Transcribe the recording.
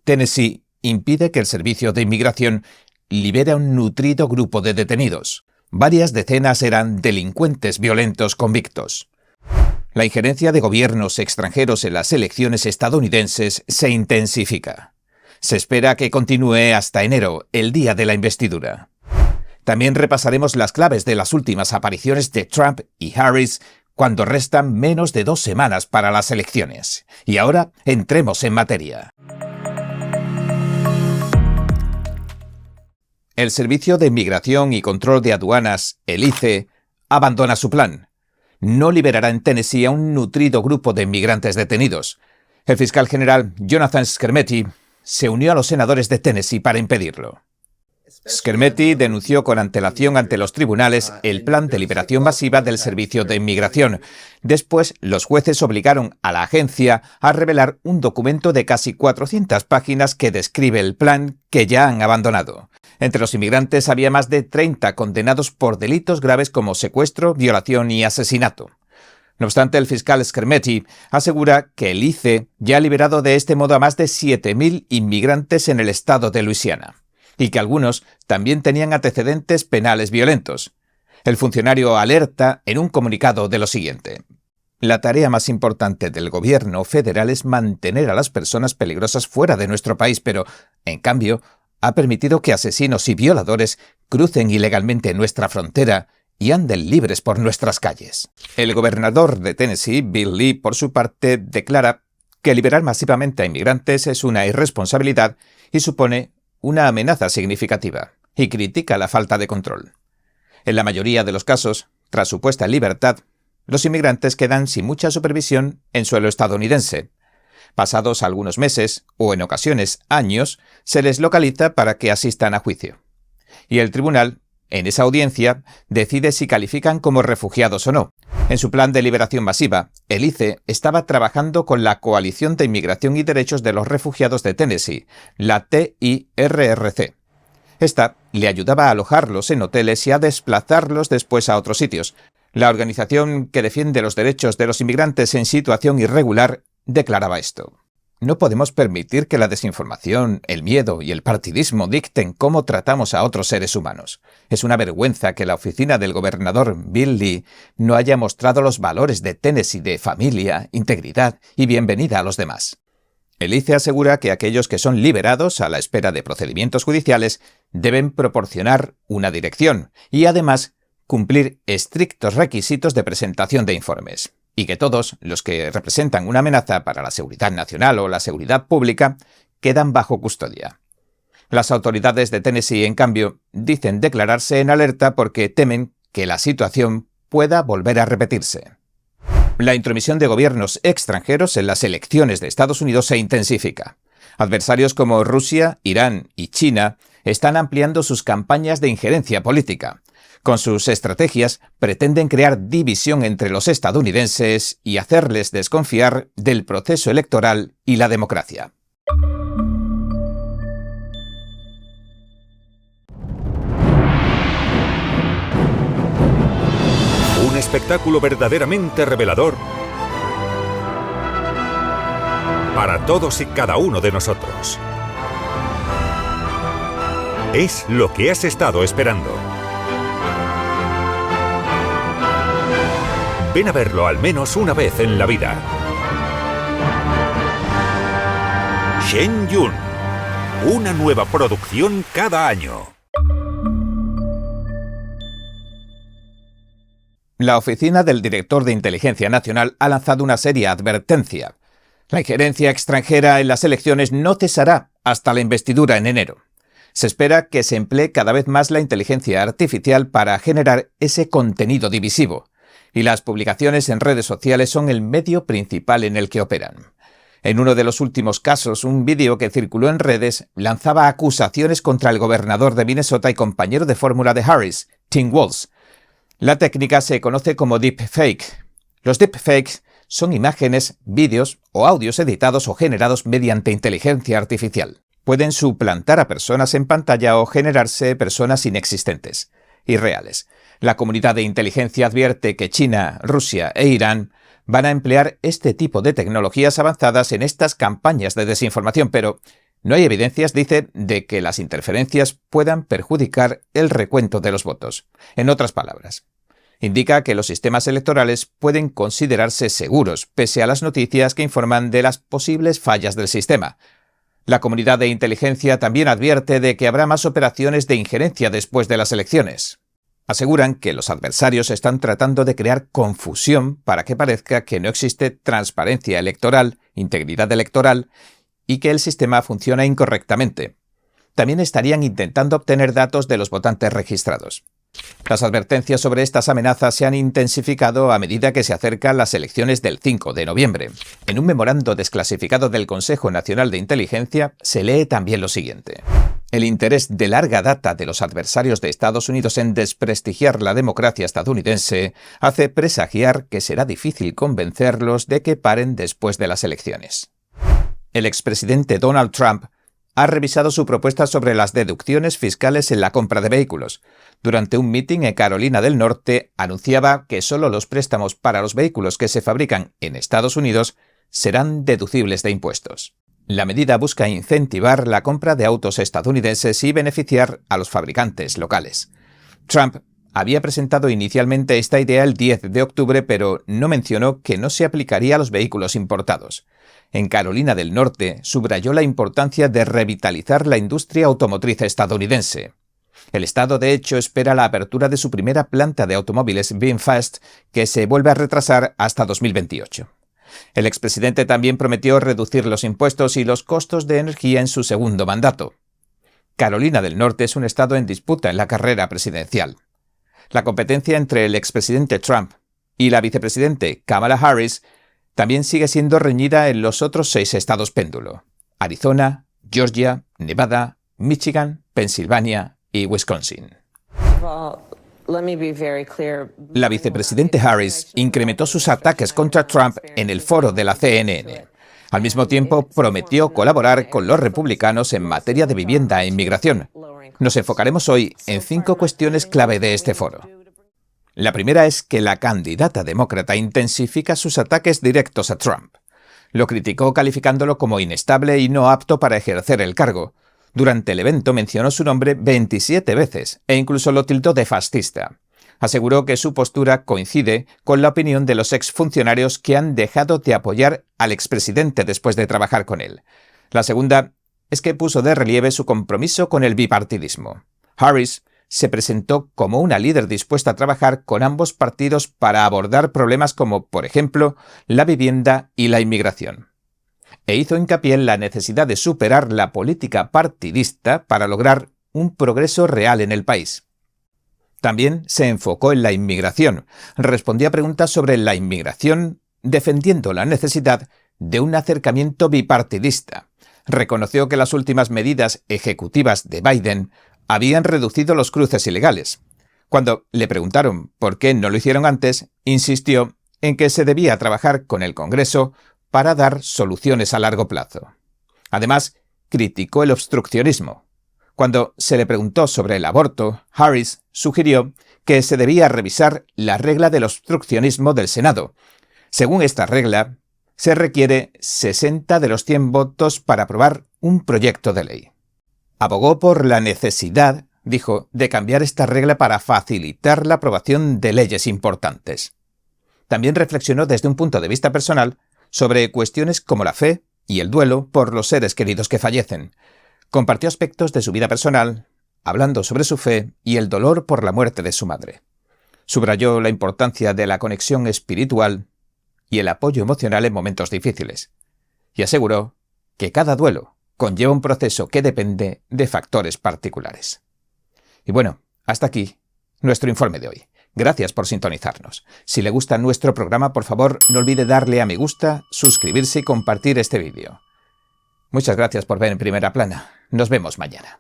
Tennessee impide que el Servicio de Inmigración libere a un nutrido grupo de detenidos. Varias decenas eran delincuentes violentos convictos. La injerencia de gobiernos extranjeros en las elecciones estadounidenses se intensifica. Se espera que continúe hasta enero, el día de la investidura. También repasaremos las claves de las últimas apariciones de Trump y Harris cuando restan menos de 2 semanas para las elecciones. Y ahora entremos en materia. El Servicio de Inmigración y Control de Aduanas, el ICE, abandona su plan. No liberará en Tennessee a un nutrido grupo de inmigrantes detenidos. El fiscal general Jonathan Skrmetti se unió a los senadores de Tennessee para impedirlo. Skrmetti denunció con antelación ante los tribunales el plan de liberación masiva del Servicio de Inmigración. Después, los jueces obligaron a la agencia a revelar un documento de casi 400 páginas que describe el plan que ya han abandonado. Entre los inmigrantes había más de 30 condenados por delitos graves como secuestro, violación y asesinato. No obstante, el fiscal Skrmetti asegura que el ICE ya ha liberado de este modo a más de 7.000 inmigrantes en el estado de Luisiana, y que algunos también tenían antecedentes penales violentos. El funcionario alerta en un comunicado de lo siguiente: la tarea más importante del gobierno federal es mantener a las personas peligrosas fuera de nuestro país, pero, en cambio, ha permitido que asesinos y violadores crucen ilegalmente nuestra frontera y anden libres por nuestras calles. El gobernador de Tennessee, Bill Lee, por su parte, declara que liberar masivamente a inmigrantes es una irresponsabilidad y supone una amenaza significativa, y critica la falta de control. En la mayoría de los casos, tras su puesta en libertad, los inmigrantes quedan sin mucha supervisión en suelo estadounidense. Pasados algunos meses, o en ocasiones años, se les localiza para que asistan a juicio. Y el tribunal, en esa audiencia, decide si califican como refugiados o no. En su plan de liberación masiva, el ICE estaba trabajando con la Coalición de Inmigración y Derechos de los Refugiados de Tennessee, la TIRRC. Esta le ayudaba a alojarlos en hoteles y a desplazarlos después a otros sitios. La organización que defiende los derechos de los inmigrantes en situación irregular declaraba esto: no podemos permitir que la desinformación, el miedo y el partidismo dicten cómo tratamos a otros seres humanos. Es una vergüenza que la oficina del gobernador Bill Lee no haya mostrado los valores de Tennessee de familia, integridad y bienvenida a los demás. El ICE asegura que aquellos que son liberados a la espera de procedimientos judiciales deben proporcionar una dirección y, además, cumplir estrictos requisitos de presentación de informes, y que todos los que representan una amenaza para la seguridad nacional o la seguridad pública quedan bajo custodia. Las autoridades de Tennessee, en cambio, dicen declararse en alerta porque temen que la situación pueda volver a repetirse. La intromisión de gobiernos extranjeros en las elecciones de Estados Unidos se intensifica. Adversarios como Rusia, Irán y China están ampliando sus campañas de injerencia política. Con sus estrategias pretenden crear división entre los estadounidenses y hacerles desconfiar del proceso electoral y la democracia. Un espectáculo verdaderamente revelador para todos y cada uno de nosotros. Es lo que has estado esperando. Ven a verlo al menos una vez en la vida. Shen Yun. Una nueva producción cada año. La Oficina del Director de Inteligencia Nacional ha lanzado una seria advertencia. La injerencia extranjera en las elecciones no cesará hasta la investidura en enero. Se espera que se emplee cada vez más la inteligencia artificial para generar ese contenido divisivo, y las publicaciones en redes sociales son el medio principal en el que operan. En uno de los últimos casos, un vídeo que circuló en redes lanzaba acusaciones contra el gobernador de Minnesota y compañero de fórmula de Harris, Tim Walz. La técnica se conoce como deepfake. Los deepfakes son imágenes, vídeos o audios editados o generados mediante inteligencia artificial. Pueden suplantar a personas en pantalla o generarse personas inexistentes, irreales. La comunidad de inteligencia advierte que China, Rusia e Irán van a emplear este tipo de tecnologías avanzadas en estas campañas de desinformación, pero No hay evidencias, dice, de que las interferencias puedan perjudicar el recuento de los votos. En otras palabras, indica que los sistemas electorales pueden considerarse seguros, pese a las noticias que informan de las posibles fallas del sistema. La comunidad de inteligencia también advierte de que habrá más operaciones de injerencia después de las elecciones. Aseguran que los adversarios están tratando de crear confusión para que parezca que no existe transparencia electoral, integridad electoral y que el sistema funciona incorrectamente. También estarían intentando obtener datos de los votantes registrados. Las advertencias sobre estas amenazas se han intensificado a medida que se acercan las elecciones del 5 de noviembre. En un memorando desclasificado del Consejo Nacional de Inteligencia se lee también lo siguiente. El interés de larga data de los adversarios de Estados Unidos en desprestigiar la democracia estadounidense hace presagiar que será difícil convencerlos de que paren después de las elecciones. El expresidente Donald Trump ha revisado su propuesta sobre las deducciones fiscales en la compra de vehículos. Durante un mitin en Carolina del Norte, anunciaba que solo los préstamos para los vehículos que se fabrican en Estados Unidos serán deducibles de impuestos. La medida busca incentivar la compra de autos estadounidenses y beneficiar a los fabricantes locales. Trump había presentado inicialmente esta idea el 10 de octubre, pero no mencionó que no se aplicaría a los vehículos importados. En Carolina del Norte subrayó la importancia de revitalizar la industria automotriz estadounidense. El estado, de hecho, espera la apertura de su primera planta de automóviles VinFast, que se vuelve a retrasar hasta 2028. El expresidente también prometió reducir los impuestos y los costos de energía en su segundo mandato. Carolina del Norte es un estado en disputa en la carrera presidencial. La competencia entre el expresidente Trump y la vicepresidente Kamala Harris también sigue siendo reñida en los otros 6 estados péndulo: Arizona, Georgia, Nevada, Michigan, Pensilvania y Wisconsin. La vicepresidente Harris incrementó sus ataques contra Trump en el foro de la CNN. Al mismo tiempo, prometió colaborar con los republicanos en materia de vivienda e inmigración. Nos enfocaremos hoy en 5 cuestiones clave de este foro. La primera es que la candidata demócrata intensifica sus ataques directos a Trump. Lo criticó calificándolo como inestable y no apto para ejercer el cargo. Durante el evento mencionó su nombre 27 veces e incluso lo tildó de fascista. Aseguró que su postura coincide con la opinión de los exfuncionarios que han dejado de apoyar al expresidente después de trabajar con él. La segunda es que puso de relieve su compromiso con el bipartidismo. Harris se presentó como una líder dispuesta a trabajar con ambos partidos para abordar problemas como, por ejemplo, la vivienda y la inmigración. E hizo hincapié en la necesidad de superar la política partidista para lograr un progreso real en el país. También se enfocó en la inmigración. Respondió a preguntas sobre la inmigración, defendiendo la necesidad de un acercamiento bipartidista. Reconoció que las últimas medidas ejecutivas de Biden habían reducido los cruces ilegales. Cuando le preguntaron por qué no lo hicieron antes, insistió en que se debía trabajar con el Congreso para dar soluciones a largo plazo. Además, criticó el obstruccionismo. Cuando se le preguntó sobre el aborto, Harris sugirió que se debía revisar la regla del obstruccionismo del Senado. Según esta regla, se requiere 60 de los 100 votos para aprobar un proyecto de ley. Abogó por la necesidad, dijo, de cambiar esta regla para facilitar la aprobación de leyes importantes. También reflexionó desde un punto de vista personal sobre cuestiones como la fe y el duelo por los seres queridos que fallecen. Compartió aspectos de su vida personal, hablando sobre su fe y el dolor por la muerte de su madre. Subrayó la importancia de la conexión espiritual y el apoyo emocional en momentos difíciles. Y aseguró que cada duelo conlleva un proceso que depende de factores particulares. Y bueno, hasta aquí nuestro informe de hoy. Gracias por sintonizarnos. Si le gusta nuestro programa, por favor, no olvide darle a me gusta, suscribirse y compartir este vídeo. Muchas gracias por ver En Primera Plana. Nos vemos mañana.